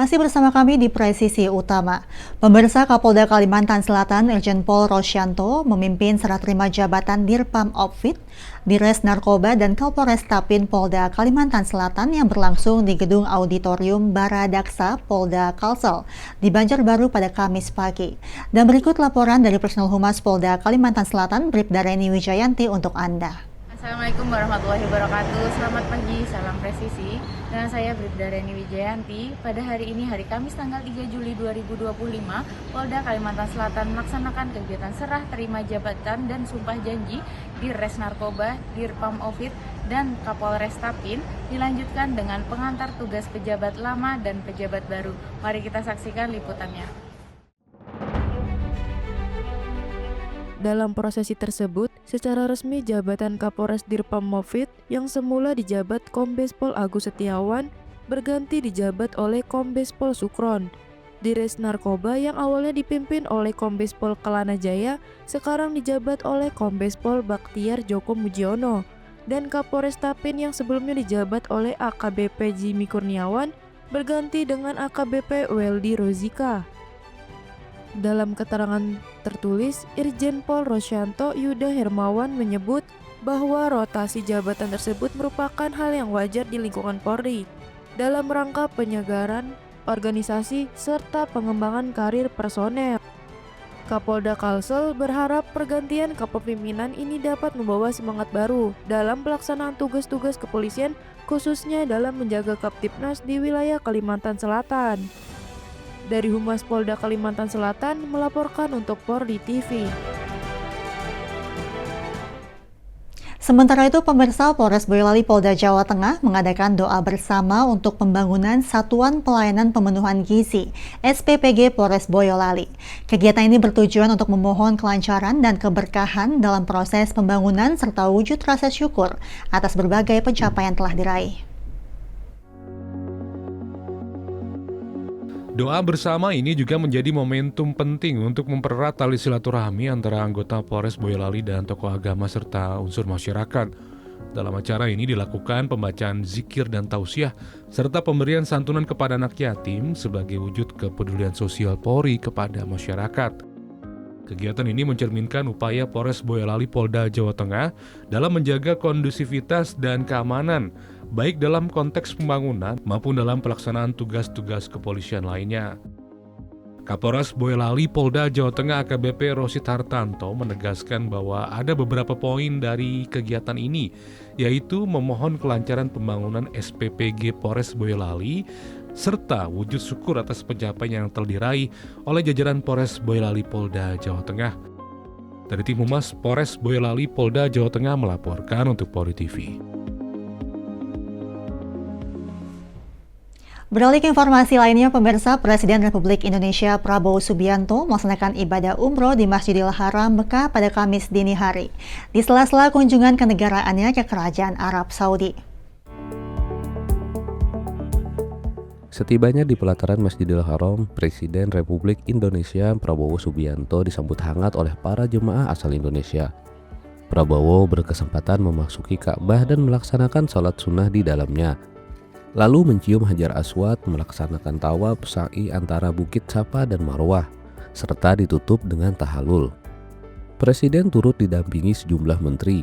Masih bersama kami di Presisi Utama. Pemirsa, Kapolda Kalimantan Selatan Irjen Pol Rosyanto memimpin serah terima jabatan Dirpam Opfit, Dires Narkoba dan Kapolres Tapin Polda Kalimantan Selatan yang berlangsung di Gedung Auditorium Baradaksa Polda Kalsel di Banjarbaru pada Kamis pagi. Dan berikut laporan dari Personel Humas Polda Kalimantan Selatan, Bribda Reni Wijayanti untuk Anda. Assalamualaikum warahmatullahi wabarakatuh. Selamat pagi, salam presisi. Dengan saya Bribda Reni Wijayanti. Pada hari ini, hari Kamis tanggal 3 Juli 2025, Polda Kalimantan Selatan melaksanakan kegiatan serah terima jabatan dan sumpah janji di Res Narkoba, Dirpam Opfit, dan Kapolres Tapin dilanjutkan dengan pengantar tugas pejabat lama dan pejabat baru. Mari kita saksikan liputannya. Dalam prosesi tersebut, secara resmi jabatan Kapolres Dirpam Opfit yang semula dijabat Kombes Pol Agus Setiawan berganti dijabat oleh Kombes Pol Sukron. Dires Narkoba yang awalnya dipimpin oleh Kombes Pol Kelana Jaya sekarang dijabat oleh Kombes Pol Baktiar Joko Mujiono. Dan Kapolres Tapin yang sebelumnya dijabat oleh AKBP Jimmy Kurniawan berganti dengan AKBP Weldy Rozika. Dalam keterangan tertulis, Irjen Pol Rosyanto Yuda Hermawan menyebut bahwa rotasi jabatan tersebut merupakan hal yang wajar di lingkungan Polri dalam rangka penyegaran organisasi serta pengembangan karir personel. Kapolda Kalsel berharap pergantian kepemimpinan ini dapat membawa semangat baru dalam pelaksanaan tugas-tugas kepolisian, khususnya dalam menjaga Kamtibnas di wilayah Kalimantan Selatan. Dari Humas Polda Kalimantan Selatan melaporkan untuk Polri TV. Sementara itu, pemirsa, Polres Boyolali Polda Jawa Tengah mengadakan doa bersama untuk pembangunan Satuan Pelayanan Pemenuhan Gizi (SPPG) Polres Boyolali. Kegiatan ini bertujuan untuk memohon kelancaran dan keberkahan dalam proses pembangunan serta wujud rasa syukur atas berbagai pencapaian telah diraih. Doa bersama ini juga menjadi momentum penting untuk mempererat tali silaturahmi antara anggota Polres Boyolali dan tokoh agama serta unsur masyarakat. Dalam acara ini dilakukan pembacaan zikir dan tausiah serta pemberian santunan kepada anak yatim sebagai wujud kepedulian sosial Polri kepada masyarakat. Kegiatan ini mencerminkan upaya Polres Boyolali Polda Jawa Tengah dalam menjaga kondusivitas dan keamanan, baik dalam konteks pembangunan maupun dalam pelaksanaan tugas-tugas kepolisian lainnya. Kapolres Boyolali Polda Jawa Tengah AKBP Rosid Hartanto menegaskan bahwa ada beberapa poin dari kegiatan ini, yaitu memohon kelancaran pembangunan SPPG Polres Boyolali, serta wujud syukur atas pencapaian yang telah diraih oleh jajaran Polres Boyolali Polda Jawa Tengah. Dari tim Humas Polres Boyolali Polda Jawa Tengah melaporkan untuk Polri TV. Beralih ke informasi lainnya, pemirsa, Presiden Republik Indonesia Prabowo Subianto melaksanakan ibadah umroh di Masjidil Haram Mekah pada Kamis dini hari, di sela-sela kunjungan kenegaraannya ke Kerajaan Arab Saudi. Setibanya di pelataran Masjidil Haram, Presiden Republik Indonesia Prabowo Subianto disambut hangat oleh para jemaah asal Indonesia. Prabowo berkesempatan memasuki Ka'bah dan melaksanakan salat sunnah di dalamnya, lalu mencium Hajar Aswad, melaksanakan tawaf sa'i antara Bukit Safa dan Marwah, serta ditutup dengan tahalul. Presiden turut didampingi sejumlah menteri,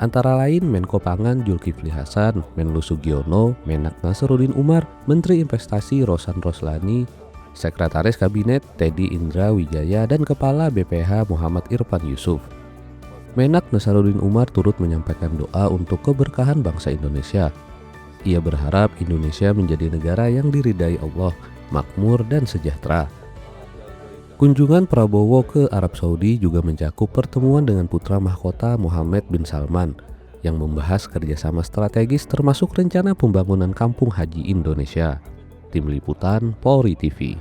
antara lain Menko Pangan Zulkifli Hasan, Menlu Sugiono, Menak Nasaruddin Umar, Menteri Investasi Rosan Roslani, Sekretaris Kabinet Teddy Indra Wijaya, dan Kepala BPH Muhammad Irfan Yusuf. Menak Nasaruddin Umar turut menyampaikan doa untuk keberkahan bangsa Indonesia. Ia berharap Indonesia menjadi negara yang diridai Allah, makmur dan sejahtera. Kunjungan Prabowo ke Arab Saudi juga mencakup pertemuan dengan putra mahkota Mohammed bin Salman yang membahas kerjasama strategis termasuk rencana pembangunan kampung haji Indonesia. Tim Liputan Polri TV.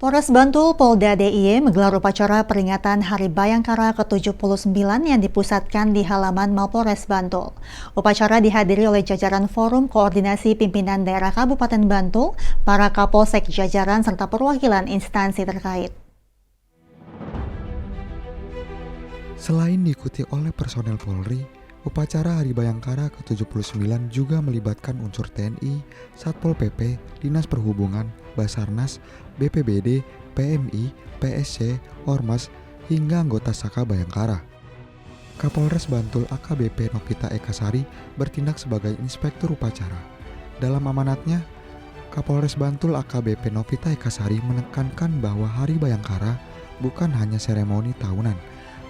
Polres Bantul Polda DIY menggelar upacara peringatan Hari Bayangkara ke-79 yang dipusatkan di halaman Mapolres Bantul. Upacara dihadiri oleh jajaran Forum Koordinasi Pimpinan Daerah Kabupaten Bantul, para Kapolsek jajaran serta perwakilan instansi terkait. Selain diikuti oleh personel Polri, Upacara Hari Bayangkara ke-79 juga melibatkan unsur TNI, Satpol PP, Dinas Perhubungan, Basarnas, BPBD, PMI, PSC, Ormas, hingga anggota Saka Bayangkara. Kapolres Bantul AKBP Novita Ekasari bertindak sebagai inspektur upacara. Dalam amanatnya, Kapolres Bantul AKBP Novita Ekasari menekankan bahwa Hari Bayangkara bukan hanya seremoni tahunan,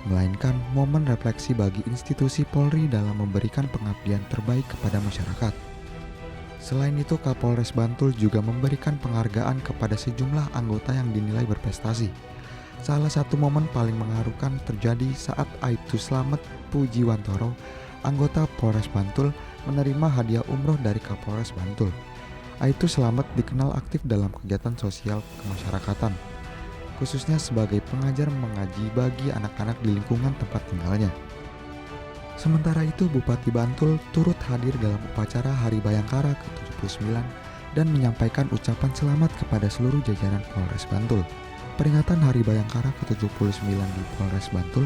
melainkan momen refleksi bagi institusi Polri dalam memberikan pengabdian terbaik kepada masyarakat. Selain itu, Kapolres Bantul juga memberikan penghargaan kepada sejumlah anggota yang dinilai berprestasi. Salah satu momen paling mengharukan terjadi saat Aibtu Slamet Pujiwantoro, anggota Polres Bantul, menerima hadiah umroh dari Kapolres Bantul. Aibtu Slamet dikenal aktif dalam kegiatan sosial kemasyarakatan, khususnya sebagai pengajar mengaji bagi anak-anak di lingkungan tempat tinggalnya. Sementara itu, Bupati Bantul turut hadir dalam upacara Hari Bayangkara ke-79 dan menyampaikan ucapan selamat kepada seluruh jajaran Polres Bantul. Peringatan Hari Bayangkara ke-79 di Polres Bantul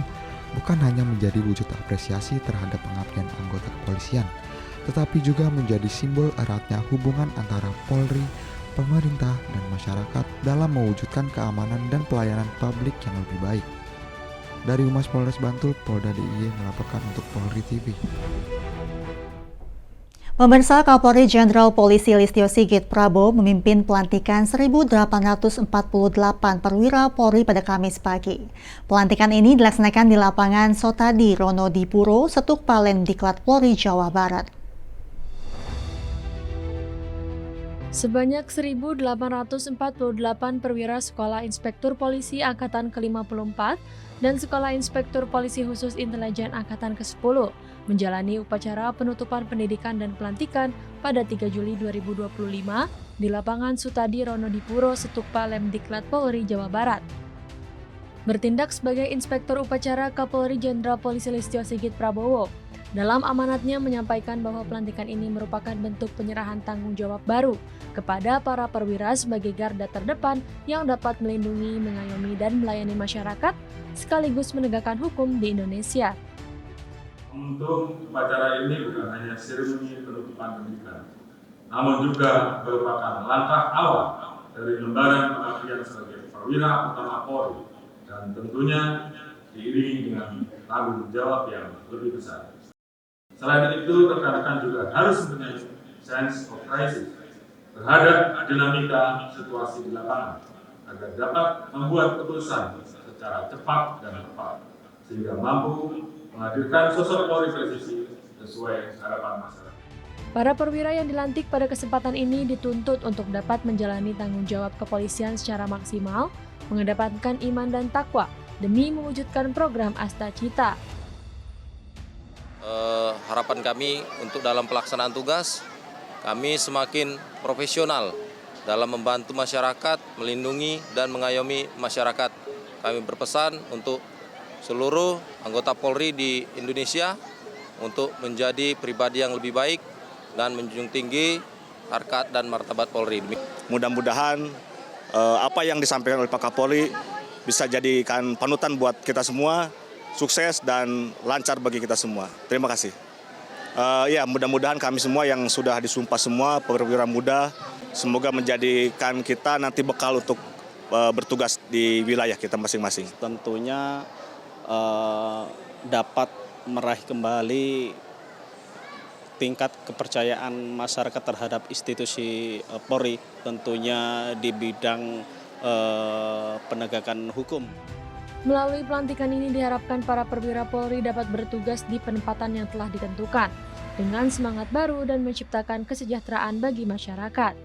bukan hanya menjadi wujud apresiasi terhadap pengabdian anggota kepolisian, tetapi juga menjadi simbol eratnya hubungan antara Polri, pemerintah, dan masyarakat dalam mewujudkan keamanan dan pelayanan publik yang lebih baik. Dari Humas Polres Bantul, Polda DIY melaporkan untuk Polri TV. Pemirsa, Kapolri Jenderal Polisi Listio Sigit Prabowo memimpin pelantikan 1.848 perwira Polri pada Kamis pagi. Pelantikan ini dilaksanakan di lapangan Sotadi Ronodipuro, Setuk Palen, Diklat Polri, Jawa Barat. Sebanyak 1.848 perwira Sekolah Inspektur Polisi Angkatan ke-54 dan Sekolah Inspektur Polisi Khusus Intelijen Angkatan ke-10 menjalani upacara penutupan pendidikan dan pelantikan pada 3 Juli 2025 di lapangan Sutadi Ronodipuro, Setuk Palem, Diklat Polri, Jawa Barat. Bertindak sebagai Inspektur Upacara, Kapolri Jenderal Polisi Listio Sigit Prabowo dalam amanatnya menyampaikan bahwa pelantikan ini merupakan bentuk penyerahan tanggung jawab baru kepada para perwira sebagai garda terdepan yang dapat melindungi, mengayomi, dan melayani masyarakat sekaligus menegakkan hukum di Indonesia. Untuk upacara ini bukan hanya seremoni penutupan pendidikan, namun juga merupakan langkah awal dari lembaran pengabdian sebagai perwira utama Polri dan tentunya diiringi dengan tanggung jawab yang lebih besar. Selain itu, rekan-rekan juga harus mempunyai sense of crisis terhadap dinamika situasi di lapangan agar dapat membuat keputusan secara cepat dan tepat sehingga mampu menghadirkan sosok Polri presisi sesuai harapan masyarakat. Para perwira yang dilantik pada kesempatan ini dituntut untuk dapat menjalani tanggung jawab kepolisian secara maksimal, mengedepankan iman dan takwa demi mewujudkan program Asta Cita. Harapan kami untuk dalam pelaksanaan tugas, kami semakin profesional dalam membantu masyarakat, melindungi dan mengayomi masyarakat. Kami berpesan untuk seluruh anggota Polri di Indonesia untuk menjadi pribadi yang lebih baik dan menjunjung tinggi harkat dan martabat Polri. Mudah-mudahan apa yang disampaikan oleh Pak Kapolri bisa jadikan panutan buat kita semua, sukses dan lancar bagi kita semua. Terima kasih. Ya, mudah-mudahan kami semua yang sudah disumpah semua, perwira muda, semoga menjadikan kita nanti bekal untuk bertugas di wilayah kita masing-masing. Tentunya dapat meraih kembali tingkat kepercayaan masyarakat terhadap institusi Polri, tentunya di bidang penegakan hukum. Melalui pelantikan ini diharapkan para perwira Polri dapat bertugas di penempatan yang telah ditentukan dengan semangat baru dan menciptakan kesejahteraan bagi masyarakat.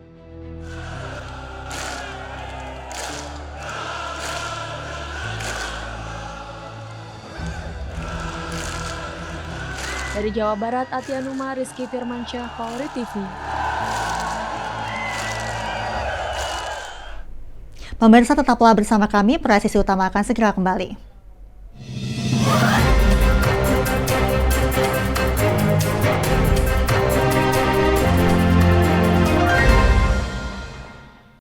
Dari Jawa Barat, Atianuma, Rizky Firmansyah, Polri TV. Pemirsa, tetaplah bersama kami, presisi utama akan segera kembali.